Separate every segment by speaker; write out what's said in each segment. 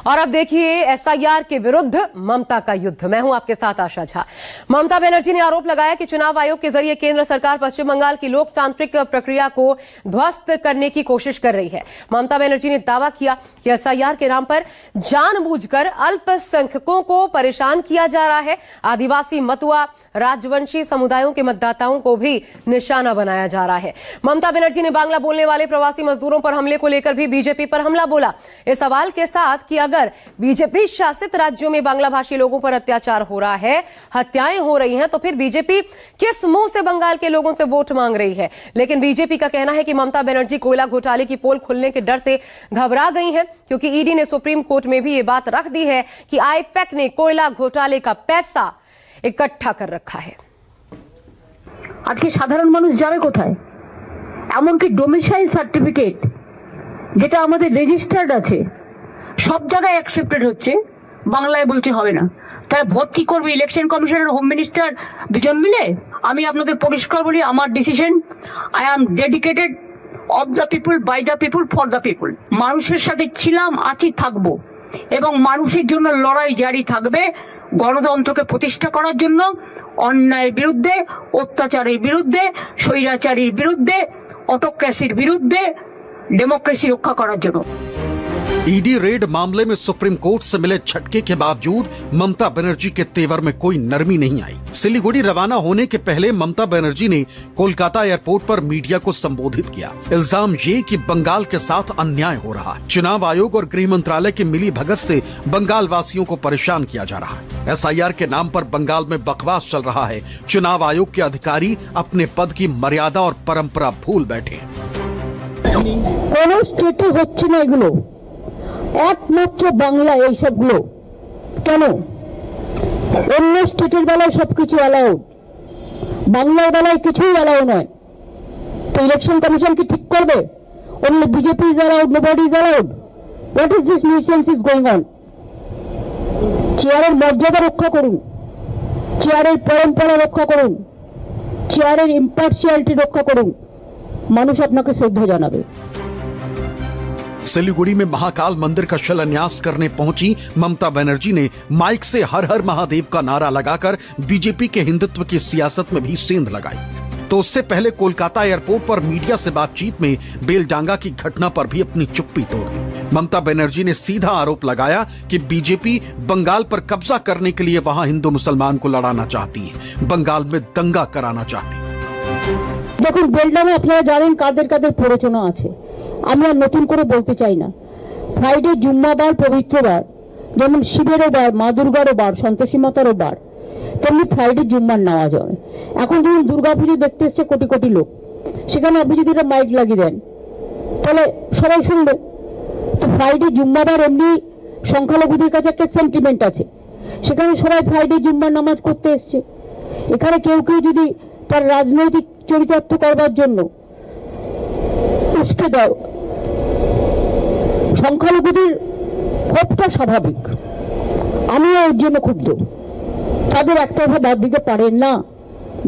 Speaker 1: और अब देखिए एसआईआर के विरुद्ध ममता का युद्ध। मैं हूं आपके साथ आशा झा। ममता बनर्जी ने आरोप लगाया कि चुनाव आयोग के जरिए केंद्र सरकार पश्चिम बंगाल की लोकतांत्रिक प्रक्रिया को ध्वस्त करने की कोशिश कर रही है। ममता बनर्जी ने दावा किया कि एसआईआर के नाम पर जानबूझकर अल्पसंख्यकों को परेशान किया जा रहा है। आदिवासी, मतुआ, राजवंशी समुदायों के मतदाताओं को भी निशाना बनाया जा रहा है। ममता बनर्जी ने बांग्ला बोलने वाले प्रवासी मजदूरों पर हमले को लेकर भी बीजेपी पर हमला बोला। इस सवाल के साथ कि अगर बीजेपी शासित राज्यों में बांग्ला भाषी लोगों पर अत्याचार हो रहा है, हत्याएं हो रही हैं, तो फिर बीजेपी किस मुंह से बंगाल के लोगों से वोट मांग रही है। लेकिन बीजेपी का कहना है कि ममता बनर्जी कोयला घोटाले की पोल खुलने के डर से घबरा गई हैं, क्योंकि ईडी ने सुप्रीम कोर्ट में भी ये बात रख दी है कि आईपैक ने कोयला घोटाले का पैसा इकट्ठा कर रखा है।
Speaker 2: আজকে সাধারণ মানুষ যাবে কোথায়? এমনকি ডোমিসাইল সার্টিফিকেট যেটা আমাদের রেজিস্টার্ড আছে সব জায়গায় অ্যাকসেপ্টেড হচ্ছে, বাংলায় বলছে হবে না। তাই ভোট কি করবে ইলেকশন কমিশনার, হোম মিনিস্টার দুজন মিলে? আমি আপনাদের পরিষ্কার বলি, আমার decision, I am dedicated of the people, by the people, for the people. মানুষের সাথে ছিলাম, আছি, থাকবো এবং মানুষের জন্য লড়াই জারি থাকবে। গণতন্ত্রকে প্রতিষ্ঠা করার জন্য, অন্যায়ের বিরুদ্ধে, অত্যাচারের বিরুদ্ধে, স্বৈরাচারীর বিরুদ্ধে, অটোক্রেসির বিরুদ্ধে, डेमोक्रेसी रक्षा করার জন্য।
Speaker 3: ईडी रेड मामले में सुप्रीम कोर्ट से मिले झटके के बावजूद ममता बनर्जी के तेवर में कोई नरमी नहीं आई। सिलीगुड़ी रवाना होने के पहले ममता बनर्जी ने कोलकाता एयरपोर्ट पर मीडिया को संबोधित किया। इल्जाम ये कि बंगाल के साथ अन्याय हो रहा है। चुनाव आयोग और गृह मंत्रालय की मिली भगत से बंगाल वासियों को परेशान किया जा रहा है। एसआईआर के नाम पर बंगाल में बकवास चल रहा है। चुनाव आयोग के अधिकारी अपने पद की मर्यादा और परंपरा भूल बैठे।
Speaker 2: কোন স্টেটে হচ্ছে না এগুলো, একমাত্র বাংলা এই সবগুলো কেন? অন্য স্টেটের বেলায় সবকিছু অ্যালাউড, বাংলার বেলায় কিছুই অ্যালাউ নয়। তো ইলেকশন কমিশন কি ঠিক করবে? Only BJP is allowed, nobody is allowed. What is this nuisance is going on? চেয়ারের মর্যাদা রক্ষা করুন, চেয়ারের পরম্পরা রক্ষা করুন, চেয়ারের ইম্পার্শিয়ালিটি রক্ষা করুন, মানুষ আপনাকে শ্রদ্ধা জানাবে।
Speaker 3: सिलीगुड़ी में महाकाल मंदिर का शिलान्यास करने पहुंची ममता बनर्जी ने माइक से हर हर महादेव का नारा लगाकर बीजेपी के हिंदुत्व की सियासत में भी सेंध लगाई। तो उससे पहले कोलकाता एयरपोर्ट पर मीडिया से बातचीत में बेलडांगा की घटना पर भी अपनी चुप्पी तोड़ दी। ममता बनर्जी ने सीधा आरोप लगाया कि बीजेपी बंगाल पर कब्जा करने के लिए वहां हिंदू मुसलमान को लड़ाना चाहती है, बंगाल में दंगा कराना चाहती है।
Speaker 2: দেখুন, বেলডাঙে আপনারা জানেন কাদের কাদের প্ররোচনা আছে। আমি আর নতুন করে বলতে চাই না। ফ্রাইডে জুম্মাবার, পবিত্রবার, যেমন শিবেরও বার, মা দুর্গারও বার, সন্তোষী মাতারও বার, তেমনি ফ্রাইডে জুম্মার নেওয়া যাবে। এখন যখন দুর্গাপুজো দেখতে এসছে কোটি কোটি লোক, সেখানে আপনি যদি একটা মাইক লাগিয়ে দেন তাহলে সবাই শুনবে। তো ফ্রাইডে জুম্মাবার এমনি সংখ্যালঘুদের কাছে একটা সেন্টিমেন্ট আছে, সেখানে সবাই ফ্রাইডে জুম্মার নামাজ করতে এসছে। এখানে কেউ কেউ যদি তার রাজনৈতিক চরিতার্থ করবার জন্য উস্কে দাও, সংখ্যালঘুদের ক্ষোভটা স্বাভাবিক, আমিও ওর জন্য ক্ষুব্ধ। তাদের একটা কথা বাদ দিতে পারেন না,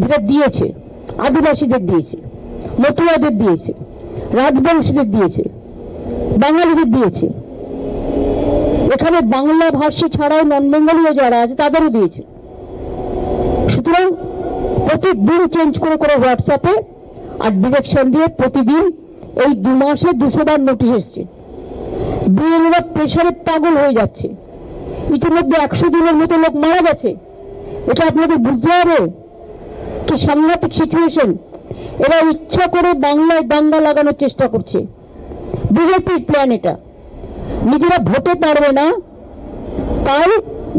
Speaker 2: যেটা দিয়েছে আদিবাসীদের দিয়েছে, মতুয়াদের দিয়েছে, রাজবংশীদের দিয়েছে, বাঙালিদের দিয়েছে, এখানে বাংলা ভাষী ছাড়াও নন বেঙ্গলীয় যারা আছে তাদেরও দিয়েছে। সুতরাং প্রতিদিন চেঞ্জ করে করে হোয়াটসঅ্যাপে আর ডিরেকশন দিয়ে প্রতিদিন এই 2 মাসে 200 বার নোটিশ এসছে। বিএলওরা প্রেশারে পাগল হয়ে যাচ্ছে। ইতিমধ্যে 100 দিনের মতো লোক মারা গেছে। এটা আপনাদের বুঝতে হবে কি সাংঘাতিক সিচুয়েশন। এরা ইচ্ছা করে বাংলায় দাঙ্গা লাগানোর চেষ্টা করছে। বিজেপির প্ল্যান এটা। নিজেরা ভোটে পারবে না তাই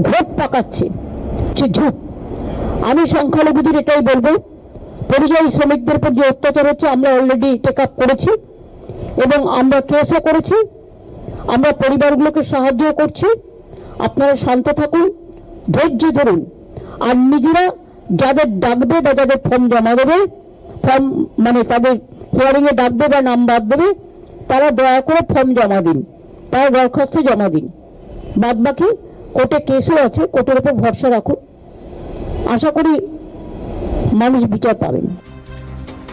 Speaker 2: ভোট পাকাচ্ছে, সে ঝুঁক। আমি সংখ্যালঘুদের এটাই বলবো, পরিযায়ী শ্রমিকদের উপর যে অত্যাচার হচ্ছে আমরা অলরেডি টেক আপ করেছি এবং আমরা কেসও করেছি, আমরা পরিবারগুলোকে সাহায্য করছি। আপনারা শান্ত থাকুন, ধৈর্য ধরুন, আর নিজেরা যাদের ডাকবে বা যাদের ফর্ম জমা দেবে, ফর্ম মানে তাদের হিয়ারিং এ ডাকবে বা নাম বাদ দেবে, তারা দয়া করে ফর্ম জমা দিন, তারা দরখাস্ত জমা দিন। বাদ বাকি কোর্টে কেসও আছে, কোর্টের উপর ভরসা রাখুন, आशा करी मानुष विचार पावेन।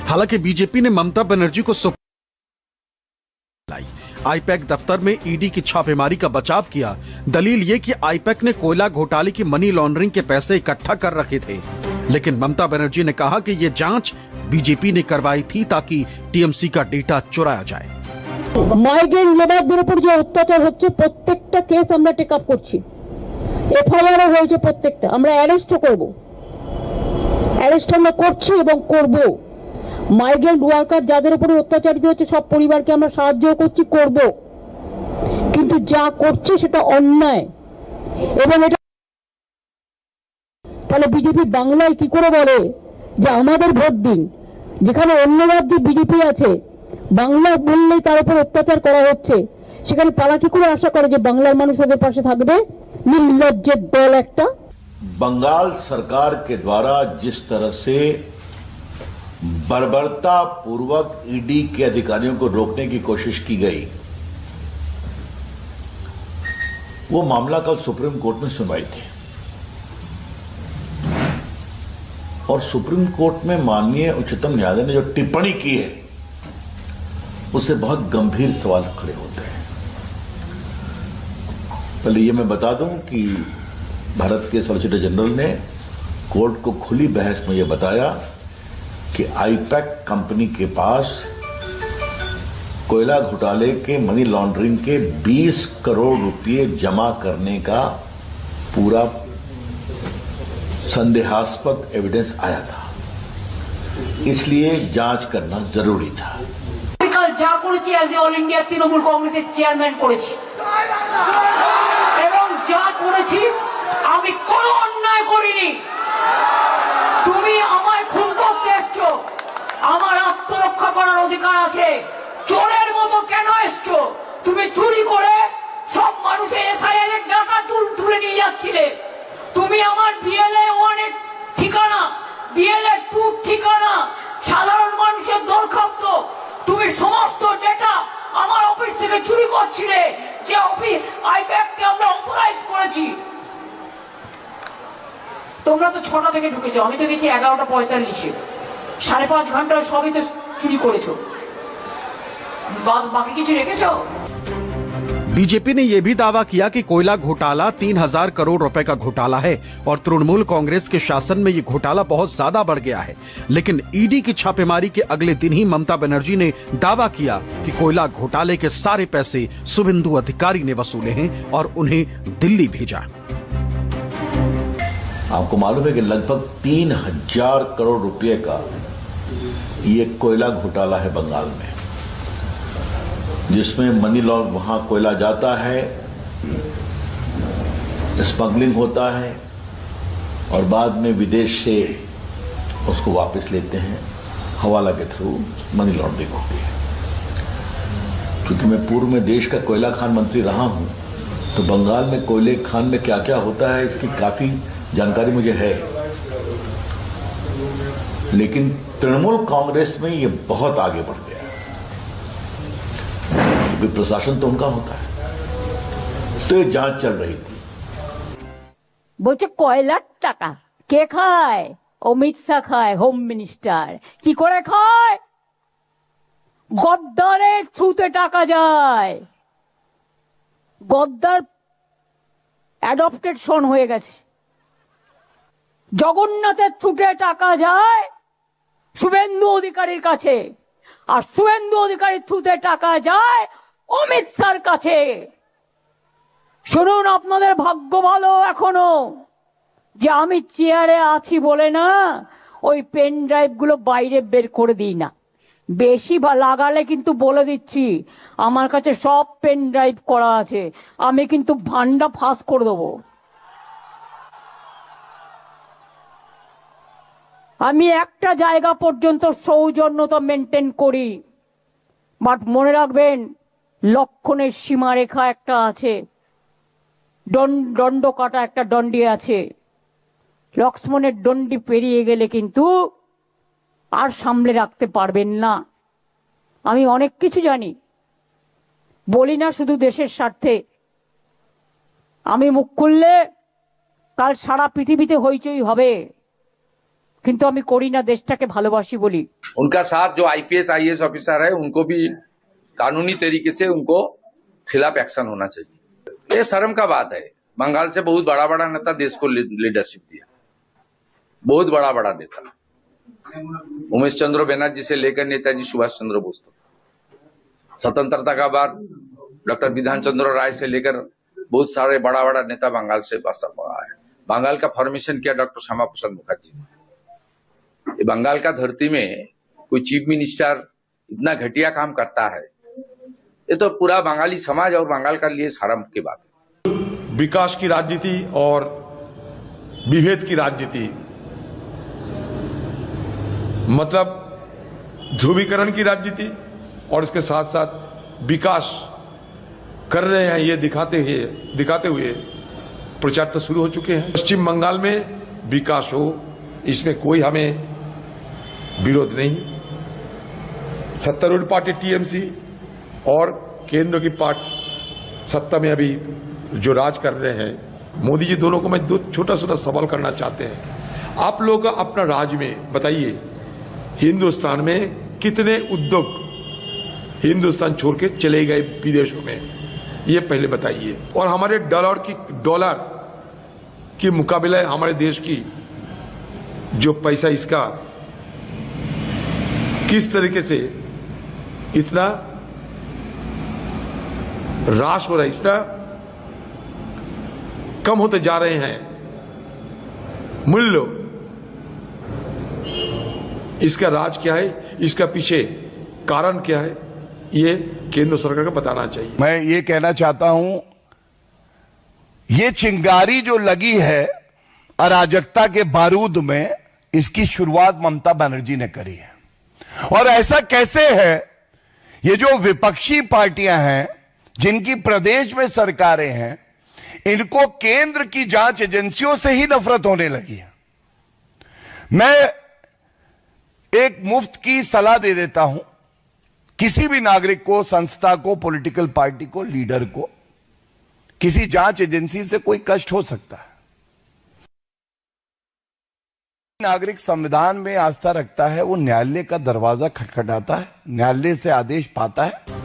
Speaker 3: हालांकि बीजेपी ने ममता बनर्जी को आईपैक दफ्तर में ईडी की छापेमारी का बचाव किया। दलील ये कि आईपैक ने कोयला घोटाले की मनी लॉन्ड्रिंग के पैसे इकट्ठा कर रखे थे। लेकिन ममता बनर्जी ने कहा कि ये जांच बीजेपी ने करवाई थी ताकि टीएमसी का डेटा चुराया जाए।
Speaker 2: মাইগ্রেন্ট লেবারদের উপর যে অত্যাচার হচ্ছে প্রত্যেকটা কেস আমরা টেক আপ করছি, এফআইআর হয়েছে প্রত্যেকটা, আমরা অ্যারেস্ট করব, অ্যারেস্ট আমরা করছি এবং করব। মাইগ্রেন্ট ওয়ার্কার যাদের উপরে অত্যাচারিত হচ্ছে সব পরিবারকে আমরা সাহায্য করছি, করব, কিন্তু যা করছে সেটা অন্যায়। এবং এটা তাহলে বিজেপি বাংলায় কি করে বলে যে আমাদের ভোট দিন, যেখানে অন্য রাজ্যে বিজেপি আছে, বাংলা বললেই তার উপর অত্যাচার করা হচ্ছে, সেখানে তারা কি করে আশা করে যে বাংলার মানুষ ওদের পাশে থাকবে? নির্লজ্জের দল একটা।
Speaker 4: बंगाल सरकार के द्वारा जिस तरह से बर्बरता पूर्वक ईडी के अधिकारियों को रोकने की कोशिश की गई, वो मामला कल सुप्रीम कोर्ट में सुनवाई थी और सुप्रीम कोर्ट में माननीय उच्चतम न्यायालय ने जो टिप्पणी की है उससे बहुत गंभीर सवाल खड़े होते हैं। पहले ये मैं बता दूं कि भारत के सॉलिसिटर जनरल ने कोर्ट को खुली बहस में यह बताया कि आईपैक कंपनी के पास कोयला घोटाले के मनी लॉन्ड्रिंग के 20 करोड़ रुपए जमा करने का पूरा संदेहास्पद एविडेंस आया था, इसलिए जांच करना जरूरी था।
Speaker 5: যা করেছি as a all India Trinamool কংগ্রেসের চেয়ারম্যান করেছি এবং যা করেছি আমি কোনো অন্যায় করিনি। তুমি আমায় খুন করতে এসছো, আমার আত্মরক্ষা করার অধিকার আছে। চোরের মতো কেন এসছো? তুমি চুরি করে সব মানুষের এসআইআর এর ডাটা তুলে নিয়ে যাচ্ছিলে। তুমি আমার বিএলএ 1 এর ঠিকানা, বিএলএ 2 ঠিকানা, সাধারণ মানুষের দরখাস্ত, তুমি সমস্ত ডেটা আমার অফিস থেকে চুরি করছিলে, যে অফিস আইপ্যাক কে আমরা অথরাইজ করেছি। তোমরা তো 6টা থেকে ঢুকেছো, আমি তো গেছি 11:45-এ, 5.5 ঘন্টা সবই তো চুরি করেছো, বাকি কিছু রেখেছো?
Speaker 3: बीजेपी ने यह भी दावा किया कि कोयला घोटाला 3000 करोड़ रुपए का घोटाला है और तृणमूल कांग्रेस के शासन में यह घोटाला बहुत ज्यादा बढ़ गया है। लेकिन ईडी की छापेमारी के अगले दिन ही ममता बनर्जी ने दावा किया कि कोयला घोटाले के सारे पैसे शुभेंदु अधिकारी ने वसूले हैं और उन्हें दिल्ली भेजा।
Speaker 4: आपको मालूम है कि लगभग 3000 करोड़ रुपए का ये कोयला घोटाला है बंगाल में, जिसमें मनी लॉन्ड्रिंग, वहां कोयला जाता है, स्मगलिंग होता है और बाद में विदेश से उसको वापस लेते हैं, हवाला के थ्रू मनी लॉन्ड्रिंग होती है। क्योंकि मैं पूर्व में देश का कोयला खान मंत्री रहा हूं, तो बंगाल में कोयले खान में क्या क्या होता है इसकी काफी जानकारी मुझे है। लेकिन तृणमूल कांग्रेस में ये बहुत आगे बढ़ गया, प्रशासन तो उनका होता है, तो ये जांच चल रही थी।
Speaker 2: বলছে কয়লার টাকা কে খায়? অমিত শাহ খায়, হোম মিনিস্টার। কি করে খায়? গদ্দারের থ্রুতে টাকা যায়। গদ্দার অ্যাডপ্টেড সন হয়ে গেছে। জগন্নাথের থ্রুতে টাকা যায় শুভেন্দু অধিকারীর কাছে, আর শুভেন্দু অধিকারীর থ্রুতে টাকা যায় অমিত শাহর কাছে। শুনুন, আপনাদের ভাগ্য ভালো এখনো যে আমি চেয়ারে আছি বলে না ওই পেন ড্রাইভ গুলো বাইরে বের করে দিই না। বেশি লাগালে কিন্তু বলে দিচ্ছি আমার কাছে সব পেন ড্রাইভ করা আছে, আমি কিন্তু ভান্ডা ফাঁস করে দেবো। আমি একটা জায়গা পর্যন্ত সৌজন্যতা মেনটেন করি, বাট মনে রাখবেন লক্ষণের সীমারেখা একটা আছে, দণ্ড কাটা একটা দণ্ডি আছে। লক্ষ্মণের দণ্ডি পেরিয়ে গেলে কিন্তু আর সামলে রাখতে পারবেন না। আমি অনেক কিছু জানি, বলি না শুধু দেশের স্বার্থে। আমি মুখ খুললে কাল সারা পৃথিবীতে হইচই হবে, কিন্তু আমি করি না, দেশটাকে ভালোবাসি বলি।
Speaker 6: उनका साथ जो आईपीएस आईएएस ऑफिसर है उनको भी कानूनी तरीके से उनको खिलाफ एक्शन होना चाहिए। ये शर्म का बात है। बंगाल से बहुत बड़ा बड़ा नेता देश को लीडरशिप दिया, बहुत बड़ा बड़ा नेता, उमेश चंद्र बनर्जी से लेकर नेताजी सुभाष चंद्र बोस तक, स्वतंत्रता का बाद डॉक्टर विधान चंद्र राय से लेकर बहुत सारे बड़ा बड़ा नेता बंगाल से बसा हुआ है। बंगाल का फॉर्मेशन किया डॉक्टर श्यामा प्रसाद मुखर्जी ने। बंगाल का धरती में कोई चीफ मिनिस्टर इतना घटिया काम करता है, ये तो पूरा बंगाली समाज और बंगाल का लिए शर्म की बात है।
Speaker 7: विकास की राजनीति और विभेद की राजनीति, मतलब ध्रुवीकरण की राजनीति और इसके साथ साथ विकास कर रहे हैं ये दिखाते हुए प्रचार तो शुरू हो चुके हैं। पश्चिम बंगाल में विकास हो, इसमें कोई हमें विरोध नहीं। सत्तारूढ़ पार्टी टीएमसी और केंद्र की पार्टी सत्ता में अभी जो राज कर रहे हैं मोदी जी, दोनों को मैं दो छोटा छोटा सवाल करना चाहते हैं। आप लोग का अपना राज्य में बताइए, हिंदुस्तान में कितने उद्योग हिंदुस्तान छोड़ के चले गए विदेशों में, ये पहले बताइए। और हमारे डॉलर की मुकाबले हमारे देश की जो पैसा, इसका किस तरीके से इतना ह्रास हो रहा है, इतना कम होते जा रहे हैं मूल्य, इसका राज क्या है, इसका पीछे कारण क्या है, ये केंद्र सरकार को बताना चाहिए।
Speaker 8: मैं ये कहना चाहता हूं, ये चिंगारी जो लगी है अराजकता के बारूद में, इसकी शुरुआत ममता बनर्जी ने करी है। और ऐसा कैसे है, ये जो विपक्षी पार्टियां हैं जिनकी प्रदेश में सरकारें हैं, इनको केंद्र की जांच एजेंसियों से ही नफरत होने लगी है। मैं एक मुफ्त की सलाह दे देता हूं, किसी भी नागरिक को, संस्था को, पॉलिटिकल पार्टी को, लीडर को किसी जांच एजेंसी से कोई कष्ट हो सकता है। नागरिक संविधान में आस्था रखता है, वो न्यायालय का दरवाजा खटखटाता है, न्यायालय से आदेश पाता है।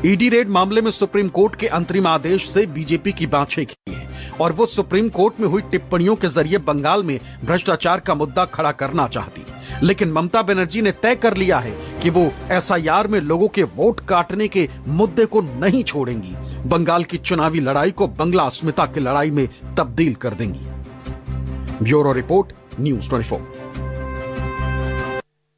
Speaker 3: ईडी रेड मामले में सुप्रीम कोर्ट के अंतरिम आदेश से बीजेपी की बाँछें खिली है और वो सुप्रीम कोर्ट में हुई टिप्पणियों के जरिए बंगाल में भ्रष्टाचार का मुद्दा खड़ा करना चाहती। लेकिन ममता बनर्जी ने तय कर लिया है कि वो एसआईआर में लोगों के वोट काटने के मुद्दे को नहीं छोड़ेंगी। बंगाल की चुनावी लड़ाई को बंगला अस्मिता की लड़ाई में तब्दील कर देंगी। Bureau report, news 24।